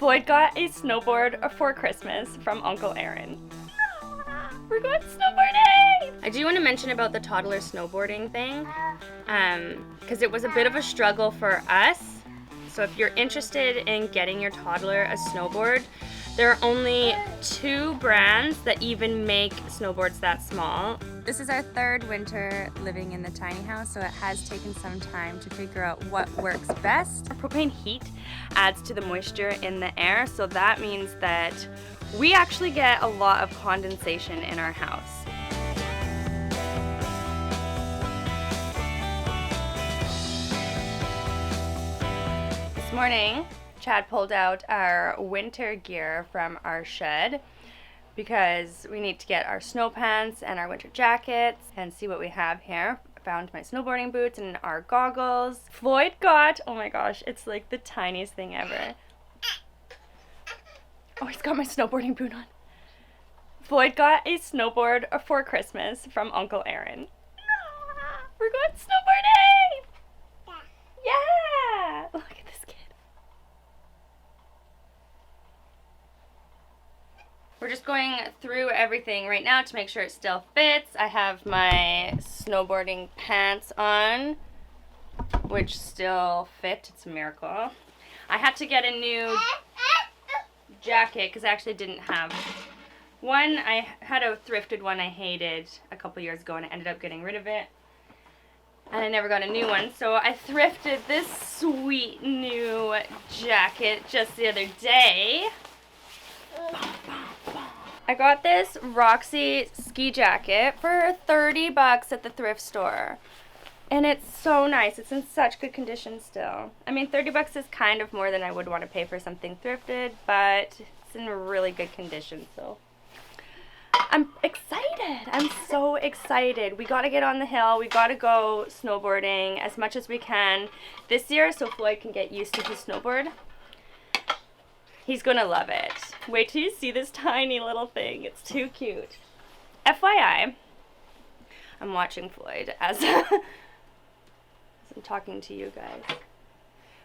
Floyd got a snowboard for Christmas from Uncle Aaron. We're going snowboarding! I do want to mention about the toddler snowboarding thing, because it was a bit of a struggle for us. So if you're interested in getting your toddler a snowboard, there are only 2 brands that even make snowboards that small. This is our 3rd winter living in the tiny house, so it has taken some time to figure out what works best. Propane heat adds to the moisture in the air, so that means that we actually get a lot of condensation in our house. This morning, Chad pulled out our winter gear from our shed because we need to get our snow pants and our winter jackets and see what we have here. I found my snowboarding boots and our goggles. Floyd got, oh my gosh, it's like the tiniest thing ever. Oh, he's got my snowboarding boot on. Floyd got a snowboard for Christmas from Uncle Aaron. We're going snowboarding! Yeah! Look at this kid. We're just going through everything right now to make sure it still fits. I have my snowboarding pants on, which still fit. It's a miracle. I had to get a new jacket because I actually didn't have one. I had a thrifted one I hated a couple years ago and I ended up getting rid of it. And I never got a new one, so I thrifted this sweet new jacket just the other day. I got this Roxy ski jacket for 30 bucks at the thrift store. And it's so nice. It's in such good condition still. I mean, 30 bucks is kind of more than I would want to pay for something thrifted, but it's in really good condition, so I'm excited. I'm so excited. We got to get on the hill. We got to go snowboarding as much as we can this year so Floyd can get used to his snowboard. He's going to love it. Wait till you see this tiny little thing. It's too cute. FYI, I'm watching Floyd as I'm talking to you guys.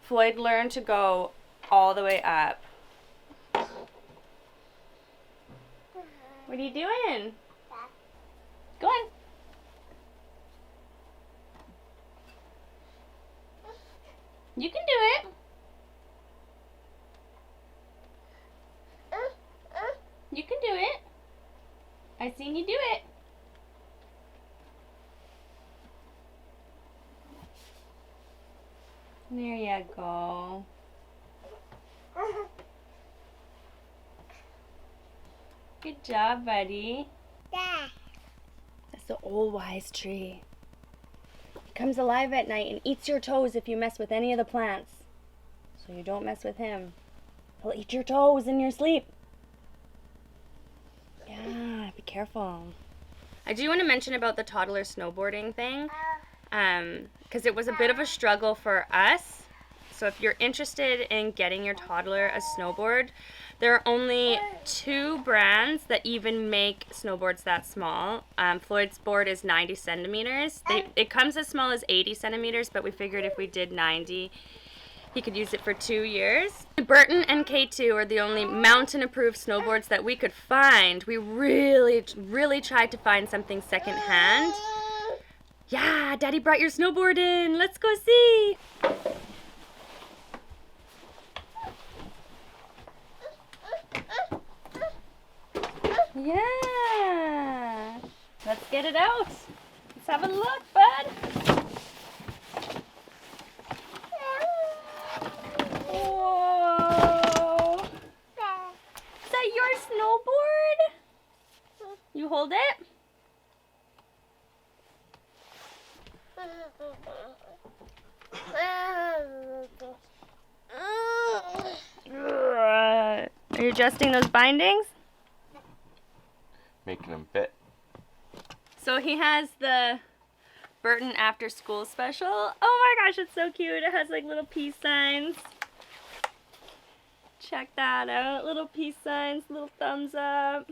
Floyd learned to go all the way up. What are you doing? Go on. You can do it. You can do it. I seen you do it. There you go. Good job, buddy. That's the old wise tree. He comes alive at night and eats your toes if you mess with any of the plants. So you don't mess with him. He'll eat your toes in your sleep. Yeah, be careful. I do want to mention about the toddler snowboarding thing, because it was a bit of a struggle for us. So if you're interested in getting your toddler a snowboard, there are only 2 brands that even make snowboards that small. Floyd's board is 90 centimeters. It comes as small as 80 centimeters, but we figured if we did 90, he could use it for 2 years. Burton and K2 are the only mountain-approved snowboards that we could find. We really tried to find something secondhand. Yeah, Daddy brought your snowboard in. Let's go see. Yeah. Let's get it out. Let's have a look, bud. Whoa. Is that your snowboard? You hold it? Are you adjusting those bindings? Making them fit. So he has the Burton after school special. Oh my gosh, it's so cute. It has like little peace signs. Check that out. Little peace signs, little thumbs up.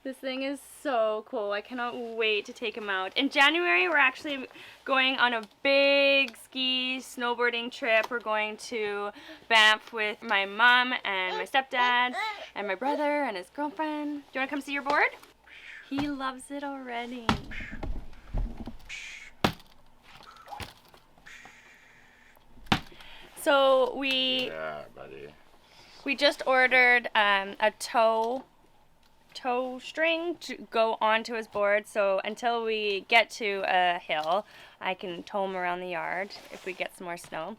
This thing is so cool. I cannot wait to take him out. In January, we're actually going on a big ski snowboarding trip. We're going to Banff with my mom and my stepdad and my brother and his girlfriend. Do you want to come see your board? He loves it already. So Yeah, buddy. we just ordered a tow string to go onto his board, so until we get to a hill I can tow him around the yard if we get some more snow.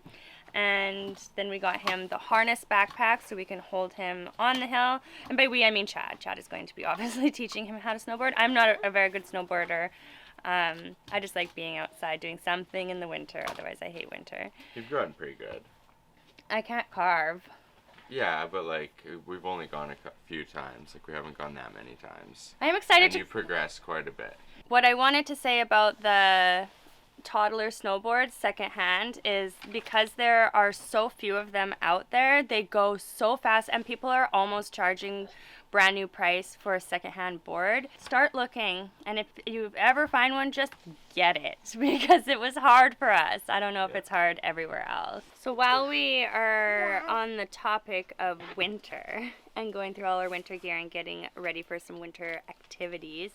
And then we got him the harness backpack so we can hold him on the hill, and by we I mean Chad. Chad is going to be obviously teaching him how to snowboard. I'm not a very good snowboarder. I just like being outside doing something in the winter, otherwise I hate winter. You've gotten pretty good. I can't carve. Yeah, but like we've only gone a few times. Like we haven't gone that many times. I am excited and you've progressed quite a bit. What I wanted to say about the toddler snowboards secondhand is because there are so few of them out there, they go so fast and people are almost charging brand new price for a secondhand board. Start looking, and if you ever find one, just get it, because it was hard for us. I don't know if it's hard everywhere else. So while we are on the topic of winter and going through all our winter gear and getting ready for some winter activities,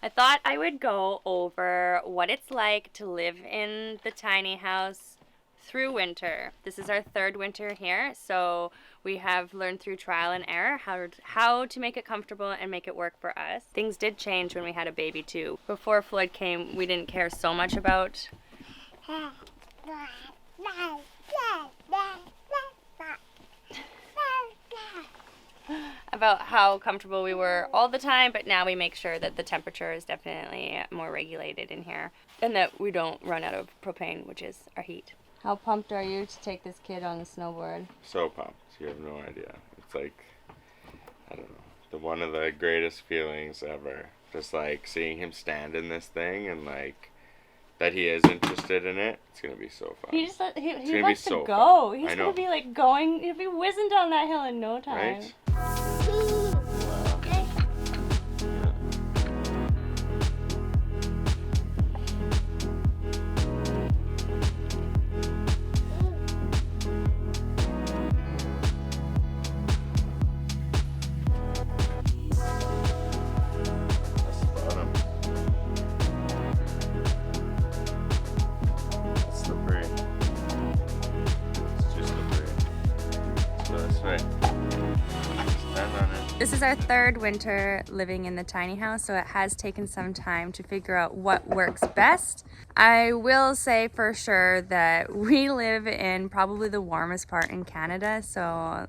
I thought I would go over what it's like to live in the tiny house through winter. This is our third winter here, so we have learned through trial and error how to make it comfortable and make it work for us. Things did change when we had a baby too. Before Floyd came, we didn't care so much about how comfortable we were all the time, but now we make sure that the temperature is definitely more regulated in here and that we don't run out of propane, which is our heat. How pumped are you to take this kid on the snowboard? So pumped. You have no idea. It's like, I don't know, one of the greatest feelings ever. Just like seeing him stand in this thing and like that he is interested in it. It's gonna be so fun. He wants to go. Fun. He's gonna be like going. He'll be whizzing down that hill in no time. Right? This is our third winter living in the tiny house, so it has taken some time to figure out what works best. I will say for sure that we live in probably the warmest part in Canada, so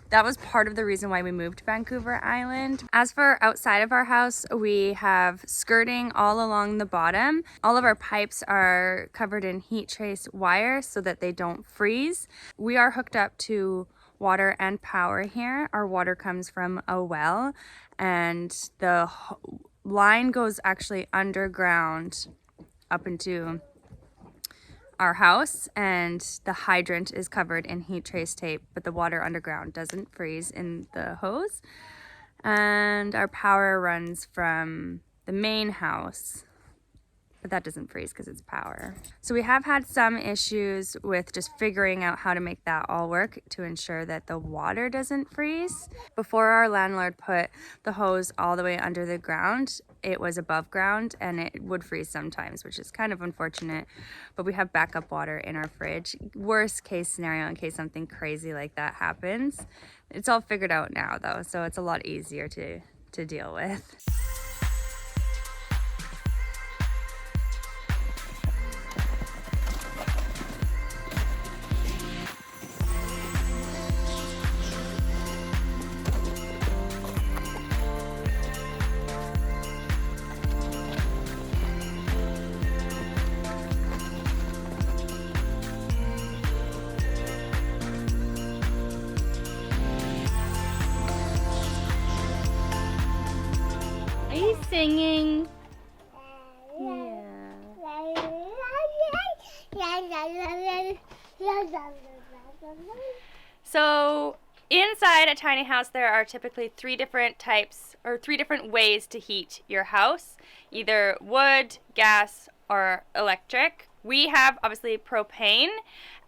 that was part of the reason why we moved to Vancouver Island. As for outside of our house, we have skirting all along the bottom. All of our pipes are covered in heat trace wire so that they don't freeze. We are hooked up to water and power here. Our water comes from a well, and the line goes actually underground up into our house, and the hydrant is covered in heat trace tape, but the water underground doesn't freeze in the hose. And our power runs from the main house, but that doesn't freeze because it's power. So we have had some issues with just figuring out how to make that all work to ensure that the water doesn't freeze. Before our landlord put the hose all the way under the ground, it was above ground and it would freeze sometimes, which is kind of unfortunate, but we have backup water in our fridge. Worst case scenario, in case something crazy like that happens. It's all figured out now though, so it's a lot easier to deal with. Are you singing? Yeah. So inside a tiny house, there are typically 3 different types or 3 different ways to heat your house, either wood, gas, or electric. We have obviously propane,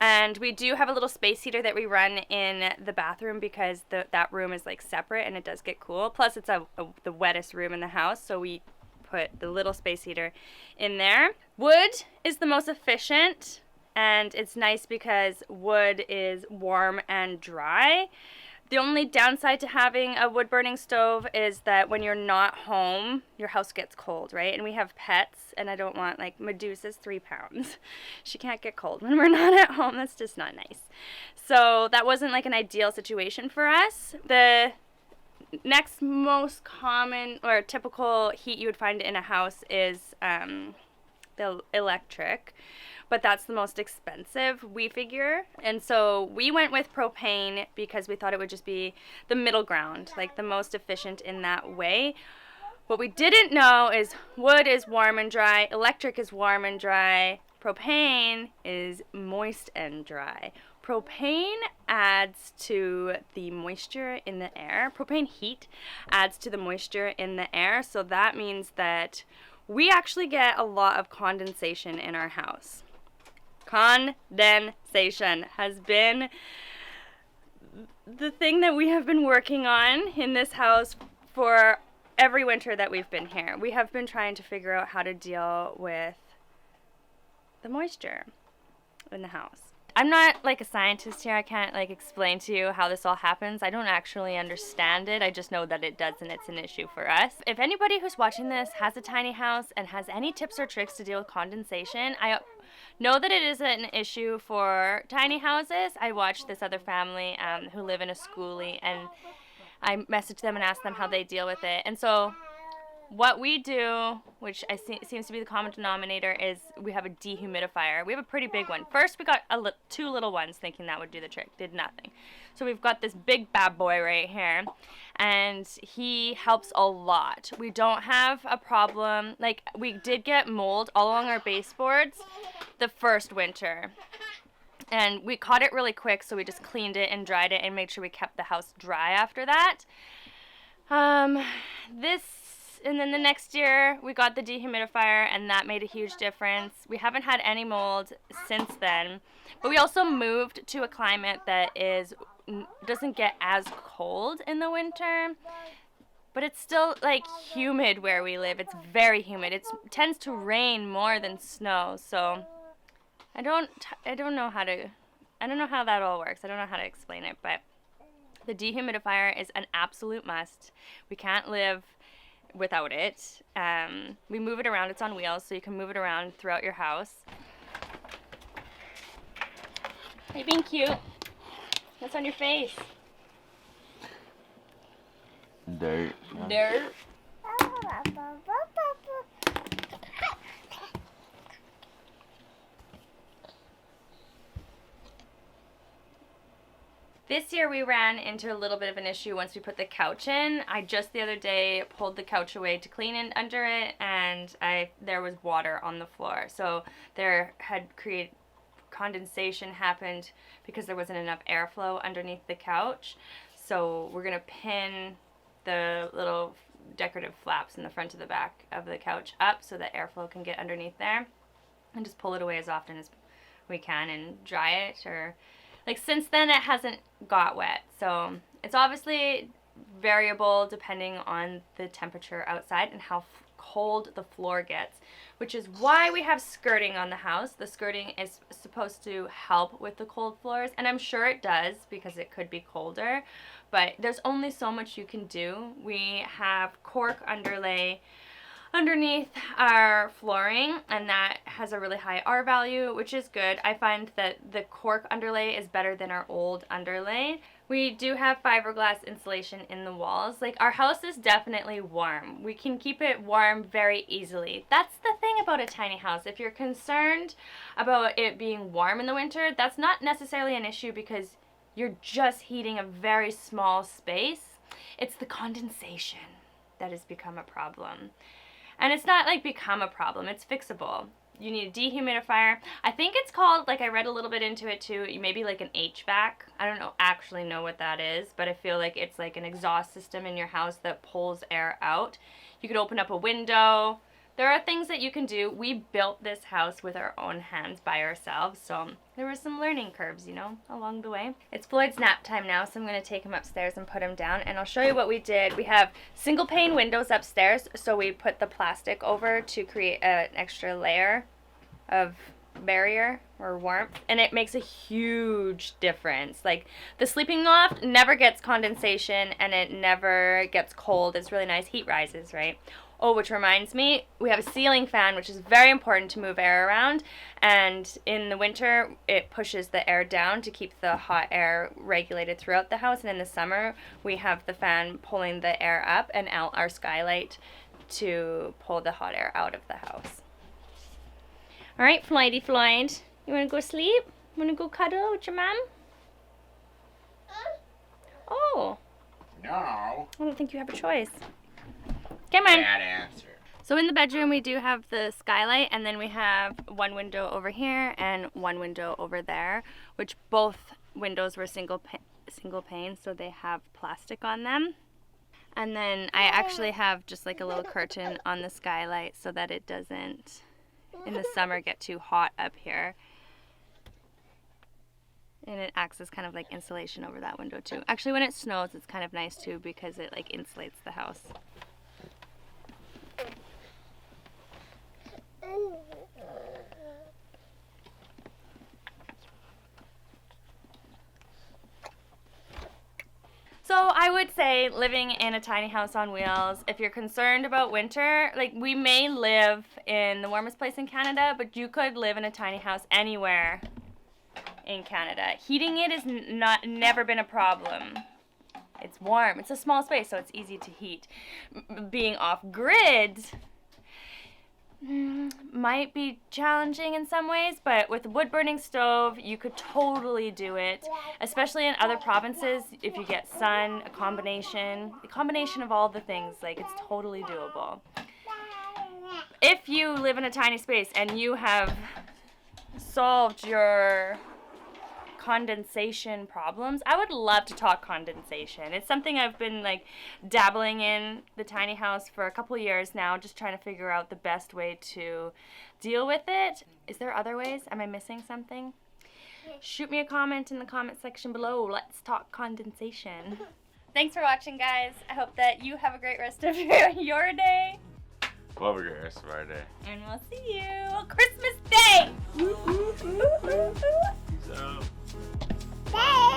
and we do have a little space heater that we run in the bathroom because that room is like separate and it does get cool. Plus it's the wettest room in the house, so we put the little space heater in there. Wood is the most efficient, and it's nice because wood is warm and dry. The only downside to having a wood-burning stove is that when you're not home, your house gets cold, right? And we have pets, and I don't want, like, Medusa's 3 pounds. She can't get cold when we're not at home. That's just not nice. So that wasn't, like, an ideal situation for us. The next most common or typical heat you would find in a house is the electric. But that's the most expensive, we figure. And so we went with propane because we thought it would just be the middle ground, like the most efficient in that way. What we didn't know is wood is warm and dry, electric is warm and dry, propane is moist and dry. Propane adds to the moisture in the air. Propane heat adds to the moisture in the air, so that means that we actually get a lot of condensation in our house. Condensation has been the thing that we have been working on in this house for every winter that we've been here. We have been trying to figure out how to deal with the moisture in the house. I'm not like a scientist here. I can't like explain to you how this all happens. I don't actually understand it. I just know that it does, and it's an issue for us. If anybody who's watching this has a tiny house and has any tips or tricks to deal with condensation, I know that it is an issue for tiny houses. I watched this other family who live in a schoolie, and I messaged them and asked them how they deal with it. And so what we do, which seems to be the common denominator, is we have a dehumidifier. We have a pretty big one. First, we got 2 little ones thinking that would do the trick. Did nothing. So we've got this big bad boy right here, and he helps a lot. We don't have a problem. Like, we did get mold all along our baseboards the first winter, and we caught it really quick, so we just cleaned it and dried it and made sure we kept the house dry after that. And then the next year, we got the dehumidifier, and that made a huge difference. We haven't had any mold since then. But we also moved to a climate that doesn't get as cold in the winter. But it's still, like, humid where we live. It's very humid. It tends to rain more than snow. So I don't know how that all works. I don't know how to explain it. But the dehumidifier is an absolute must. We can't live without it. We move it around. It's on wheels, so you can move it around throughout your house. Are you being cute? What's on your face? Dirt. Dirt. This year we ran into a little bit of an issue once we put the couch in. I just the other day pulled the couch away to clean it under it, and there was water on the floor. So there had condensation happened because there wasn't enough airflow underneath the couch. So we're gonna pin the little decorative flaps in the front of the back of the couch up so that airflow can get underneath there, and just pull it away as often as we can and dry it. Or like, since then it hasn't got wet, so it's obviously variable depending on the temperature outside and how cold the floor gets, which is why we have skirting on the house. The skirting is supposed to help with the cold floors, and I'm sure it does because it could be colder, but there's only so much you can do. We have cork underlay underneath our flooring, and that has a really high R value, which is good. I find that the cork underlay is better than our old underlay. We do have fiberglass insulation in the walls. Like, our house is definitely warm. We can keep it warm very easily. That's the thing about a tiny house. If you're concerned about it being warm in the winter, that's not necessarily an issue because you're just heating a very small space. It's the condensation that has become a problem. And it's not like become a problem, it's fixable. You need a dehumidifier. I think it's called, like I read a little bit into it too, maybe like an HVAC. I don't actually know what that is, but I feel like it's like an exhaust system in your house that pulls air out. You could open up a window. There are things that you can do. We built this house with our own hands by ourselves, so there were some learning curves, you know, along the way. It's Floyd's nap time now, so I'm going to take him upstairs and put him down, and I'll show you what we did. We have single pane windows upstairs, so we put the plastic over to create an extra layer of barrier or warmth, and it makes a huge difference. Like, the sleeping loft never gets condensation, and it never gets cold. It's really nice. Heat rises, right? Oh, which reminds me, we have a ceiling fan, which is very important to move air around. And in the winter, it pushes the air down to keep the hot air regulated throughout the house. And in the summer, we have the fan pulling the air up and out our skylight to pull the hot air out of the house. All right, Floydy Floyd, you want to go sleep? Want to go cuddle with your mom? Oh. No. I don't think you have a choice. Come on. Bad answer. So in the bedroom we do have the skylight, and then we have one window over here and one window over there, which both windows were single pane, so they have plastic on them. And then I actually have just like a little curtain on the skylight so that it doesn't in the summer get too hot up here. And it acts as kind of like insulation over that window too. Actually, when it snows, it's kind of nice too because it like insulates the house. So I would say living in a tiny house on wheels, if you're concerned about winter, like we may live in the warmest place in Canada, but you could live in a tiny house anywhere in Canada. Heating it is never been a problem. It's warm. It's a small space, so it's easy to heat. Being off-grid might be challenging in some ways, but with a wood-burning stove, you could totally do it, especially in other provinces. If you get sun, a combination of all the things, like it's totally doable. If you live in a tiny space and you have solved your condensation problems, I would love to talk condensation. It's something I've been like dabbling in the tiny house for a couple years now, just trying to figure out the best way to deal with it. Is there other ways? Am I missing something? Shoot me a comment in the comment section below. Let's talk condensation. Thanks for watching, guys. I hope that you have a great rest of your day. We'll have a great rest of our day. And we'll see you on Christmas Day. Peace out. Bye.